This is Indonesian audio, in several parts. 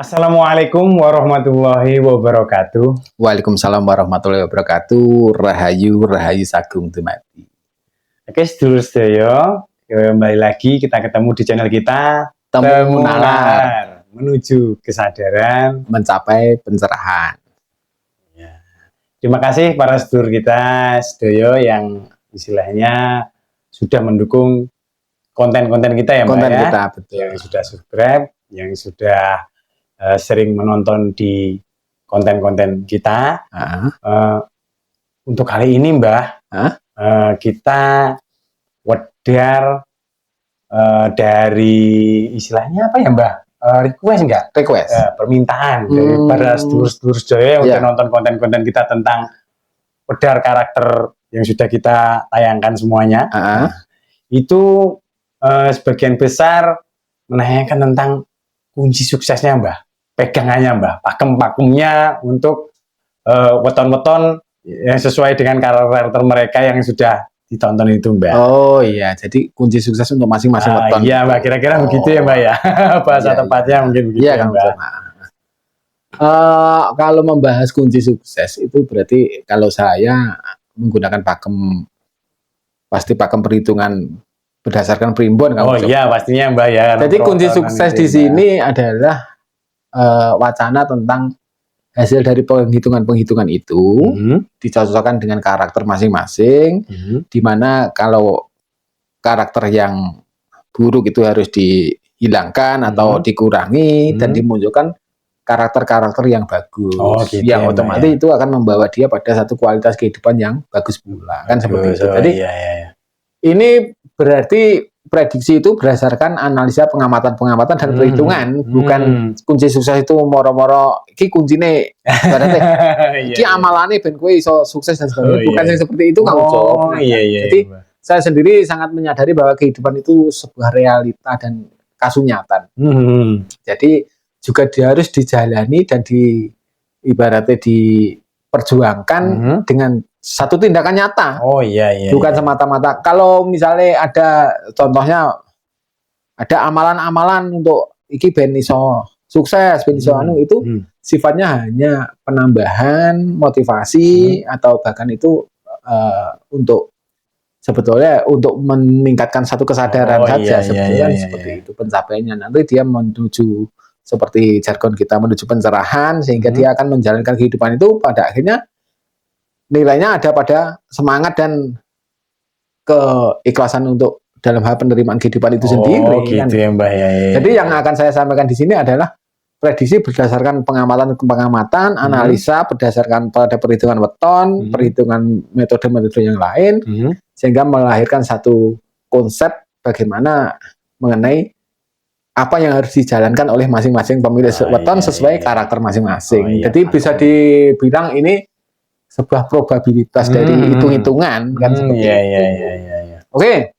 Assalamualaikum warahmatullahi wabarakatuh. Waalaikumsalam warahmatullahi wabarakatuh. Rahayu, Rahayu Sagung Dumadi. Oke, sedulur sedaya, kembali lagi kita ketemu di channel kita Temu Nalar, menuju kesadaran, mencapai pencerahan. ya. Terima kasih para sedulur kita sedaya yang istilahnya sudah mendukung konten-konten kita ya Mbak Konten ya. kita, betul. Yang sudah subscribe, yang sudah sering menonton di konten-konten kita. Untuk kali ini Mbah, kita wedar dari istilahnya apa ya Mbah? Request enggak? Request. Permintaan dari para sedulur-sedulur sedaya yang udah nonton konten-konten kita tentang wedar karakter yang sudah kita tayangkan semuanya. Itu sebagian besar menanyakan tentang kunci suksesnya Mbah, pegangannya Mbah, pakem-pakemnya untuk weton-weton yang sesuai dengan karakter mereka yang sudah ditonton itu Mbak. Oh iya, jadi kunci sukses untuk masing-masing weton. Iya Mbak, kira-kira begitu ya Mbak ya. Bahasa tepatnya mungkin begitu ya Mbak. Kalau membahas kunci sukses itu berarti kalau saya menggunakan pakem, pasti pakem perhitungan berdasarkan primbon. Iya pastinya Mbak ya. Jadi kunci sukses di sini adalah wacana tentang hasil dari penghitungan-penghitungan itu dicocokkan dengan karakter masing-masing, di mana kalau karakter yang buruk itu harus dihilangkan atau dikurangi dan dimunculkan karakter-karakter yang bagus, gitu yang otomatis itu akan membawa dia pada satu kualitas kehidupan yang bagus pula, kan seperti itu. Jadi ini berarti prediksi itu berdasarkan analisa pengamatan dan perhitungan, bukan kunci sukses itu moro-moro ki kuncine berarti ki amalane ben kowe iso sukses dan sebagainya, bukan yang seperti itu Kang Ucok. Jadi saya sendiri sangat menyadari bahwa kehidupan itu sebuah realita dan kasunyatan. Jadi juga dia harus dijalani dan ibaratnya diperjuangkan dengan satu tindakan nyata. Bukan semata-mata. Kalau misalnya ada contohnya ada amalan-amalan untuk iki ben iso sukses, ben iso itu sifatnya hanya penambahan motivasi atau bahkan itu untuk sebetulnya untuk meningkatkan satu kesadaran saja sebetulnya seperti itu pencapaiannya. Nanti dia menuju seperti jargon kita menuju pencerahan sehingga dia akan menjalankan kehidupan itu pada akhirnya nilainya ada pada semangat dan keikhlasan untuk dalam hal penerimaan kehidupan itu sendiri. Gitu kan? Ya Mbak ya. Jadi yang akan saya sampaikan di sini adalah prediksi berdasarkan pengamatan, analisa berdasarkan pada perhitungan weton, perhitungan metode-metode yang lain, sehingga melahirkan satu konsep bagaimana mengenai apa yang harus dijalankan oleh masing-masing pemilih weton sesuai karakter masing-masing. Jadi bisa dibilang ini sebuah probabilitas dari hitung-hitungan kan seperti itu. Oke.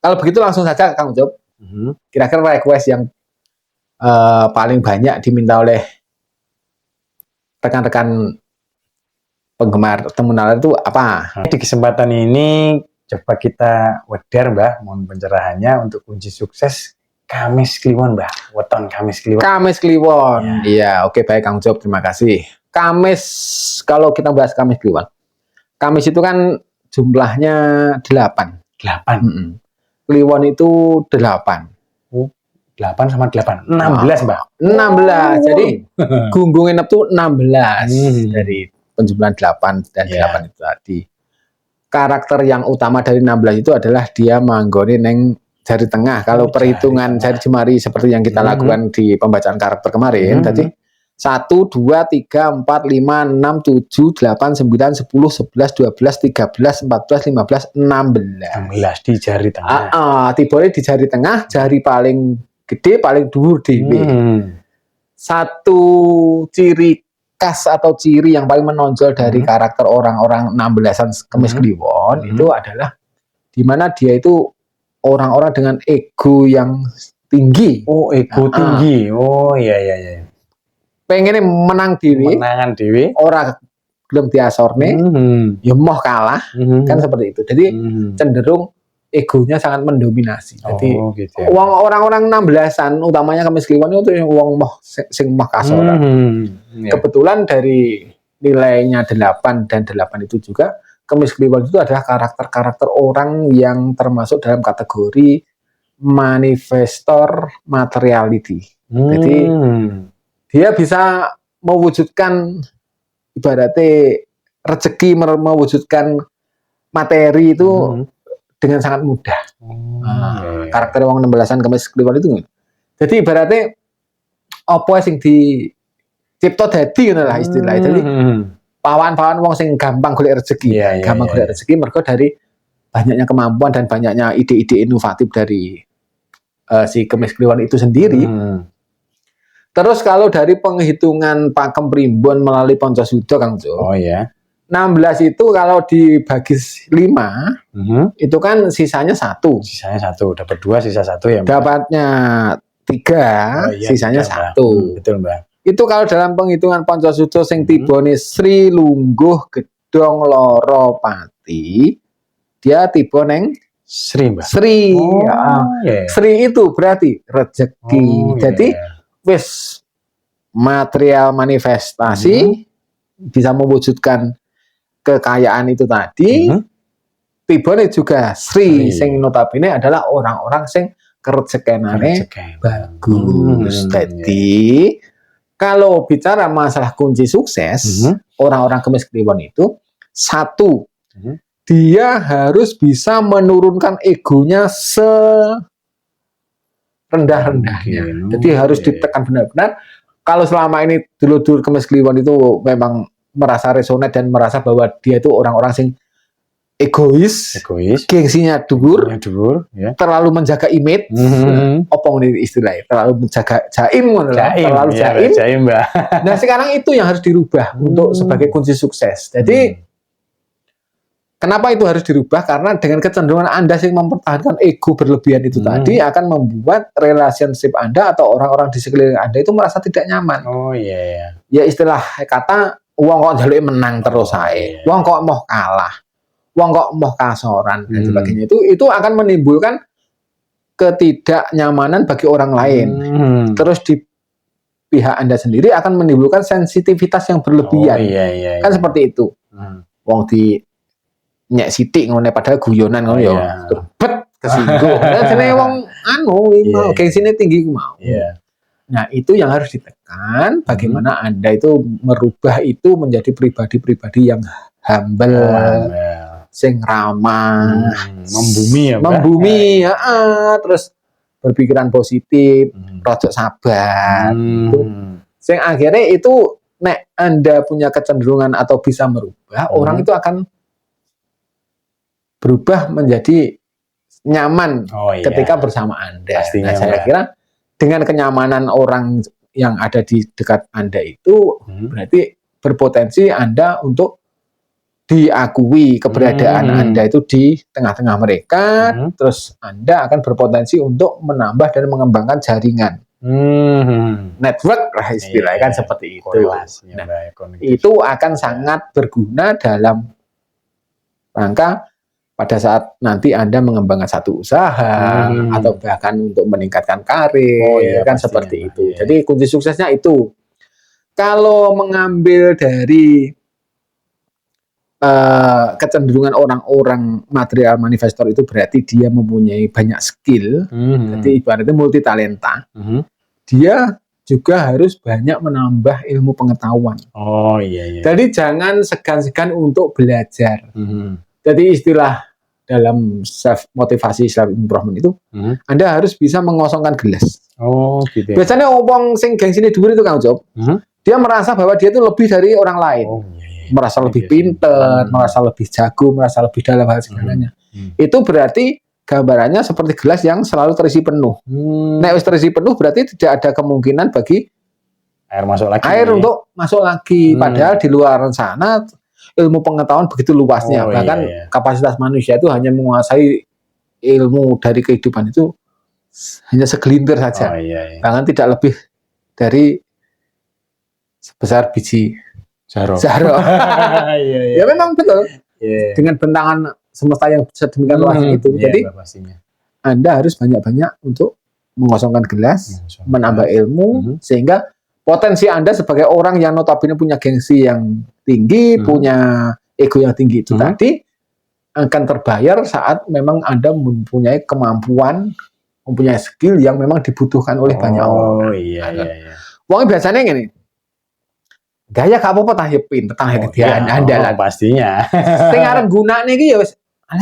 Kalau begitu langsung saja Kang Ucok. Kira-kira request yang paling banyak diminta oleh rekan-rekan penggemar Temu Nalar itu apa? Di kesempatan ini coba kita wedar Mbah, mohon pencerahannya untuk kunci sukses Kamis Kliwon Mbah, weton Kamis Kliwon. Kamis Kliwon. Iya, oke baik Kang Ucok, terima kasih. Kamis, kalau kita bahas Kamis Kliwon. Kamis itu kan jumlahnya 8. Kliwon itu 8. 8 sama 8. 16, Mbak. 16. Jadi gunggung enep tuh 16 dari penjumlahan 8 dan 8 itu tadi. Karakter yang utama dari 16 itu adalah dia manggone neng jari tengah. Kalau perhitungan jari jemari seperti yang kita lakukan di pembacaan karakter kemarin, tadi 1, 2, 3, 4, 5, 6, 7, 8, 9, 10, 11, 12, 13, 14, 15, 16. 16 di jari tengah. Tibone di jari tengah, jari paling gede, paling dhuwur dhewe. Satu ciri khas atau ciri yang paling menonjol dari karakter orang-orang 16-an Kamis Kliwon itu adalah di mana dia itu orang-orang dengan ego yang tinggi. Ego tinggi. Iya. Pengennya menang dhewe, ora gelem diasorne, ya moh kalah, kan seperti itu. Jadi cenderung egonya sangat mendominasi. Jadi gitu ya. orang-orang 16-an utamanya Kemis Kliwon itu wong moh sing moh kasoran. Kebetulan dari nilainya 8 dan 8 itu juga Kemis Kliwon itu adalah karakter-karakter orang yang termasuk dalam kategori manifestor materiality. Jadi dia bisa mewujudkan ibaratnya rezeki, mewujudkan materi itu dengan sangat mudah. Karakter wong 16-an Kemis Kliwon itu. Jadi ibaratnya apa sing dicipta dadi ngono lah istilahnya. Jadi pawan-pawan wong sing gampang golek rezeki, golek rezeki mergo dari banyaknya kemampuan dan banyaknya ide-ide inovatif dari si Kemis Kliwon itu sendiri. Terus kalau dari penghitungan Pakem Primbon melalui Poncosudho Kang Jo. 16 itu kalau dibagi 5, itu kan sisanya 1. Sisanya 1, dapat 2, sisa 1 ya. Mbak? Dapatnya 3, sisanya 1. Betul, Mbak. Itu kalau dalam penghitungan Poncosudho sing tibone Sri Lungguh Gedong Loro Pati, dia tiba neng Sri, Mbak. Sri. Sri itu berarti rezeki. Jadi wis material manifestasi bisa mewujudkan kekayaan itu tadi. Tibone juga Sri sing notabene adalah orang-orang sing kerezekenane bagus. Jadi kalau bicara masalah kunci sukses, orang-orang Kemis Kliwon itu 1, dia harus bisa menurunkan egonya rendah-rendahnya. Jadi harus ditekan benar-benar. Kalau selama ini dulur-dulur Kemis Kliwon itu memang merasa resonate dan merasa bahwa dia itu orang-orang sing egois, gengsinya dhuwur, terlalu menjaga image, opong ini istilahnya, terlalu menjaga jaim, terlalu jaim. Nah sekarang itu yang harus dirubah untuk sebagai kunci sukses. Jadi kenapa itu harus dirubah? Karena dengan kecenderungan Anda yang mempertahankan ego berlebihan itu tadi akan membuat relationship Anda atau orang-orang di sekeliling Anda itu merasa tidak nyaman. Ya istilah kata, uang kok jaluk menang terus saya, uang kok mau kalah, uang kok mau kasoran dan sebagainya. Itu akan menimbulkan ketidaknyamanan bagi orang lain. Terus di pihak Anda sendiri akan menimbulkan sensitivitas yang berlebihan. Kan seperti itu. Wong di nyek sithik ngene padahal guyonan ngono ya. Bet kesinggung. Lah jenenge wong gengsine tinggi ku mau. Nah, itu yang harus ditekan, bagaimana Anda itu merubah itu menjadi pribadi-pribadi yang humble, sing ramah, membumi ya, terus berpikiran positif, rada sabar. Sing akhirnya itu nek Anda punya kecenderungan atau bisa merubah, orang itu akan berubah menjadi nyaman ketika bersama Anda. Pastinya, nah, saya kira dengan kenyamanan orang yang ada di dekat Anda itu berarti berpotensi Anda untuk diakui keberadaan Anda itu di tengah-tengah mereka, terus Anda akan berpotensi untuk menambah dan mengembangkan jaringan. Network lah istilahnya kan seperti itu. Nah, itu akan sangat berguna dalam rangka pada saat nanti Anda mengembangkan satu usaha atau bahkan untuk meningkatkan karir, kan seperti itu. Jadi kunci suksesnya itu. Kalau mengambil dari kecenderungan orang-orang material manifestor itu berarti dia mempunyai banyak skill, jadi ibaratnya multi talenta. Dia juga harus banyak menambah ilmu pengetahuan. Jadi jangan segan-segan untuk belajar. Jadi istilah dalam self motivasi self improvement itu, Anda harus bisa mengosongkan gelas. Gitu. Biasanya orang sing gengsine dhuwur itu Kang Job, dia merasa bahwa dia itu lebih dari orang lain, merasa lebih pintar, merasa lebih jago, merasa lebih dalam hal segalanya. Itu berarti gambarannya seperti gelas yang selalu terisi penuh. Nek wis terisi penuh berarti tidak ada kemungkinan bagi air untuk masuk lagi. Padahal di luar sana ilmu pengetahuan begitu luasnya, bahkan kapasitas manusia itu hanya menguasai ilmu dari kehidupan itu hanya segelintir saja, bahkan tidak lebih dari sebesar biji Zaro. Ya memang betul. dengan bentangan semesta yang sedemikian luas itu. Jadi Anda harus banyak-banyak untuk mengosongkan gelas, menambah ilmu, sehingga potensi Anda sebagai orang yang notabene punya gengsi yang tinggi, punya ego yang tinggi itu tadi akan terbayar saat memang Anda mempunyai kemampuan, mempunyai skill yang memang dibutuhkan oleh banyak orang. Wong biasanya gini, gaya gak apa-apa tah pinter tah kegiatan andalan pastinya. Sing arep gunane iki ya wis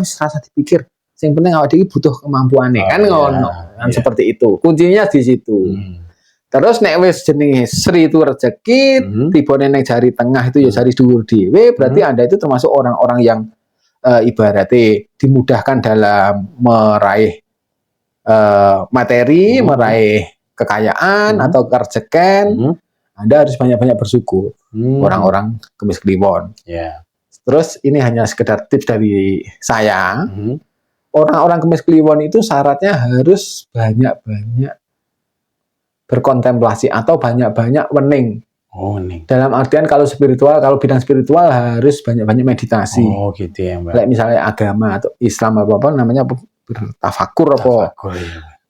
wis rasa dipikir. Sing penting awake dhewe butuh kemampuane kan ngono. Kan seperti itu. Kuncinya di situ. Terus nek wis jenenge Sri itu rezeki, tibone ning jari tengah itu ya jari dhuwur dhewe, berarti Anda itu termasuk orang-orang yang ibaratnya dimudahkan dalam meraih materi, meraih kekayaan atau kerjeken. Anda harus banyak-banyak bersyukur. Orang-orang kemis kliwon. Terus ini hanya sekedar tips dari saya. Orang-orang kemis kliwon itu syaratnya harus banyak-banyak berkontemplasi atau banyak-banyak wening. Dalam artian kalau bidang spiritual harus banyak-banyak meditasi. Gitu ya, Mbak. Kayak misalnya agama atau Islam apa namanya bertafakur apa.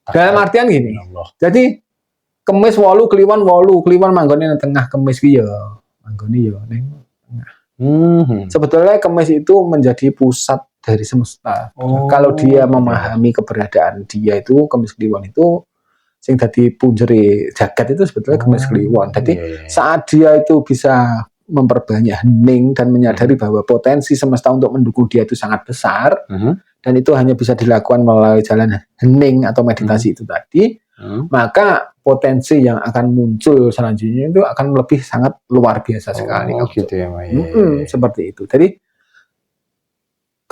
Dalam artian gini. Jadi kemis 8 kliwon manggone nang tengah kemis ki ya. Manggone ya ning tengah. Sebetulnya kemis itu menjadi pusat dari semesta. Kalau dia memahami keberadaan dia itu kemis kliwon itu sing dadi punjere jagat itu sebetulnya kemis kliwon. Jadi saat dia itu bisa memperbanyak hening dan menyadari bahwa potensi semesta untuk mendukung dia itu sangat besar, dan itu hanya bisa dilakukan melalui jalan hening atau meditasi itu tadi, maka potensi yang akan muncul selanjutnya itu akan lebih sangat luar biasa sekali. Gitu ya, seperti itu. Jadi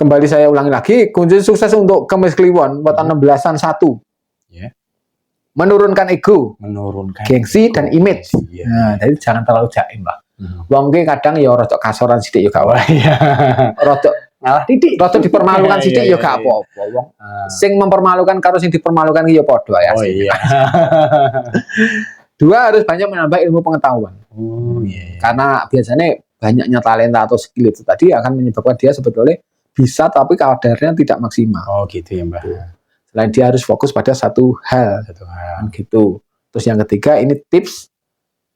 kembali saya ulangi lagi, kunci sukses untuk kemis kliwon buat 16-an 1. Menurunkan ego, gengsi dan image. Nah, jadi jangan terlalu jaim lah. Wong ki kadang ya rada kasoran sithik ya gak apa-apa. Rada ngalah titik, rada dipermalukan sithik ya gak apa-apa. Wong sing mempermalukan karo sing dipermalukan ki ya padha ya. Dua, harus banyak menambah ilmu pengetahuan. Karena biasanya banyaknya talenta atau skill itu tadi akan menyebabkan dia sebetulnya bisa tapi kadarnya tidak maksimal. Gitu ya, Mbak. Selain dia harus fokus pada satu hal. Gitu. Terus yang ketiga ini tips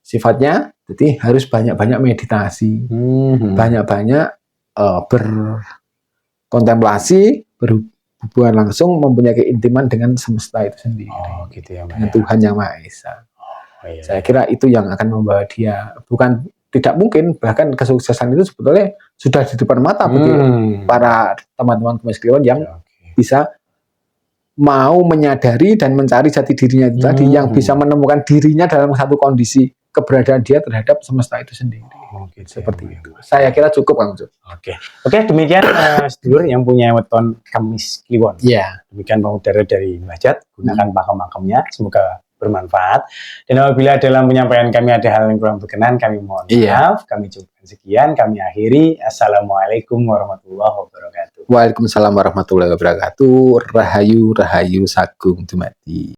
sifatnya, jadi harus banyak-banyak meditasi, banyak-banyak berkontemplasi, berhubungan langsung, mempunyai keintiman dengan semesta itu sendiri. Gitu ya, Mbak. Dengan Tuhan Yang Maha Esa. Saya kira itu yang akan membawa dia, bukan tidak mungkin, bahkan kesuksesan itu sebetulnya sudah di depan mata bagi para teman-teman kemis kliwon yang bisa mau menyadari dan mencari jati dirinya itu tadi, yang bisa menemukan dirinya dalam satu kondisi keberadaan dia terhadap semesta itu sendiri. Seperti itu. Saya kira cukup, Kang Jo. Oke, demikian sedulur yang punya weton kemis kliwon. Demikian pengutara dari Mbah Jat, gunakan pakem-pakemnya, semoga bermanfaat. Dan apabila dalam penyampaian kami ada hal yang kurang berkenan, kami mohon maaf. Kami cukupkan sekian, kami akhiri. Assalamualaikum warahmatullahi wabarakatuh. Waalaikumsalam warahmatullahi wabarakatuh. Rahayu, rahayu, sagung dumadi.